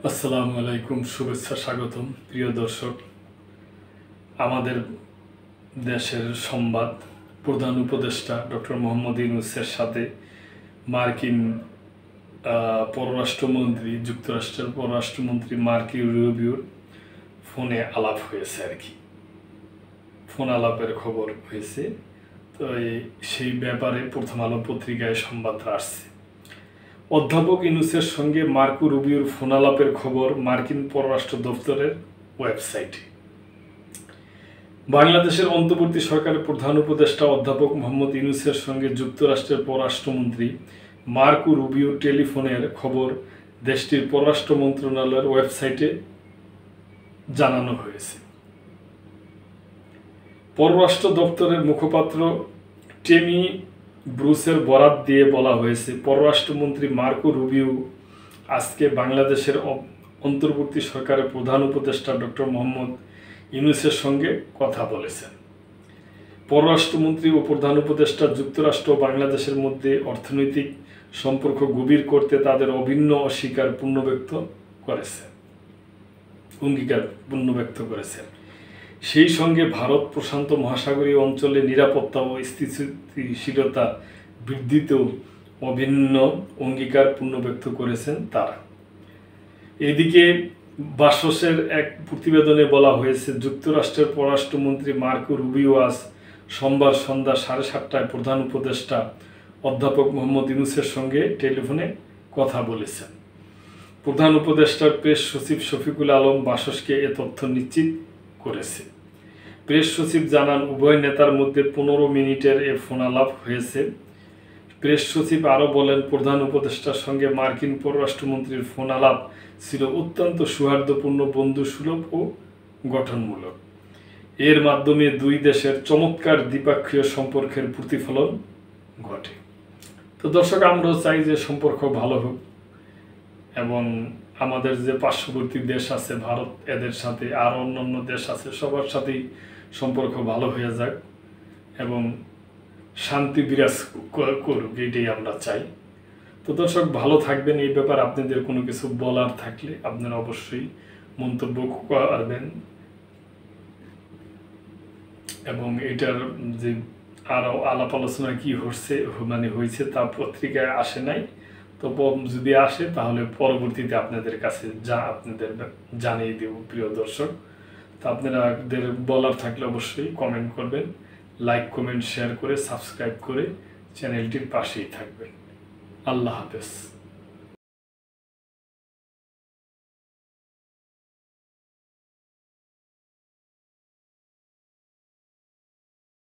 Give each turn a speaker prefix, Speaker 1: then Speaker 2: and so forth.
Speaker 1: আসসালামু আলাইকুম, শুভেচ্ছা, স্বাগতম প্রিয় দর্শক। আমাদের দেশের সংবাদ, প্রধান উপদেষ্টা ডক্টর মোহাম্মদ ইউনূসের সাথে মার্কিন পররাষ্ট্রমন্ত্রী, যুক্তরাষ্ট্রের পররাষ্ট্রমন্ত্রী মার্কি রুবিওর ফোনে আলাপ হয়েছে আর কি, ফোন আলাপের খবর হয়েছে। তো সেই ব্যাপারে প্রথম আলো পত্রিকায় সংবাদটা আসছে। অধ্যাপক ইউনূসের সঙ্গে মার্কো রুবিওর ফোনালাপের খবর মার্কিন পররাষ্ট্র দপ্তরের ওয়েবসাইটে। বাংলাদেশের অন্তর্বর্তী সরকারের প্রধান উপদেষ্টা অধ্যাপক মোহাম্মদ ইউনূসের সঙ্গে যুক্তরাষ্ট্রের পররাষ্ট্রমন্ত্রী মার্কো রুবিওর টেলিফোনের খবর দেশটির পররাষ্ট্র মন্ত্রণালয়ের ওয়েবসাইটে জানানো হয়েছে। পররাষ্ট্র দপ্তরের মুখপাত্র টেমি ব্রুসের বরাত দিয়ে বলা হয়েছে, পররাষ্ট্রমন্ত্রী মার্কো রুবিও আজকে বাংলাদেশের অন্তর্বর্তী সরকারের প্রধান উপদেষ্টা ডক্টর মোহাম্মদ ইউনূসের সঙ্গে কথা বলেছেন। পররাষ্ট্রমন্ত্রী ও প্রধান উপদেষ্টা যুক্তরাষ্ট্র ও বাংলাদেশের মধ্যে অর্থনৈতিক সম্পর্ক গভীর করতে তাদের অভিন্ন অঙ্গীকার পুনর্ব্যক্ত করেছেন। সেই সঙ্গে ভারত প্রশান্ত মহাসাগরীয় অঞ্চলে নিরাপত্তা ও স্থিতিশীলতা বৃদ্ধিতেও অভিন্ন অঙ্গীকার পুনর্ব্যক্ত করেছেন তারা। এদিকে বাসসের এক প্রতিবেদনে বলা হয়েছে, যুক্তরাষ্ট্রের পররাষ্ট্রমন্ত্রী মার্কো রুবিও আজ সোমবার সন্ধ্যা 7:30টায় প্রধান উপদেষ্টা অধ্যাপক মোহাম্মদ ইউনূসের সঙ্গে টেলিফোনে কথা বলেছেন। প্রধান উপদেষ্টার প্রেস সচিব শফিকুল আলম বাসসকে এ তথ্য নিশ্চিত করেছে। প্রেস সচিব জানান, উভয় নেতার মধ্যে 15 মিনিটের এ ফোনালাপ হয়েছে। প্রেস সচিব আরও বলেন, প্রধান উপদেষ্টার সঙ্গে মার্কিন পররাষ্ট্রমন্ত্রীর ফোনালাপ ছিল অত্যন্ত সৌহার্দ্যপূর্ণ, বন্ধুসুলভ ও গঠনমূলক। এর মাধ্যমে দুই দেশের চমৎকার দ্বিপক্ষীয় সম্পর্কের প্রতিফলন ঘটে। তো দর্শক, আমরাও চাই যে সম্পর্ক ভালো হোক এবং আমাদের যে পার্শ্ববর্তী দেশ আছে ভারত, এদের সাথে আর অন্যান্য দেশ আছে, সবার সাথেই সম্পর্ক ভালো হয়ে যাক এবং শান্তি বিরাজ করুক, এটাই আমরা চাই। তো দর্শক, ভালো থাকবেন। এই ব্যাপারে আপনাদের কোনো কিছু বলার থাকলে আপনারা অবশ্যই মন্তব্য করবেন এবং এটার যে আরও আলাপ আলোচনা কী হয়েছে তা পত্রিকায় আসে নাই। তো যদি আসে তাহলে পরবর্তীতে আপনাদের কাছে আপনাদের জানিয়ে দেব প্রিয় দর্শক। তো আপনাদের বলার থাকলে অবশ্যই কমেন্ট করবেন, লাইক কমেন্ট শেয়ার করে সাবস্ক্রাইব করে চ্যানেলটির পাশেই থাকবেন। আল্লাহ হাফেজ।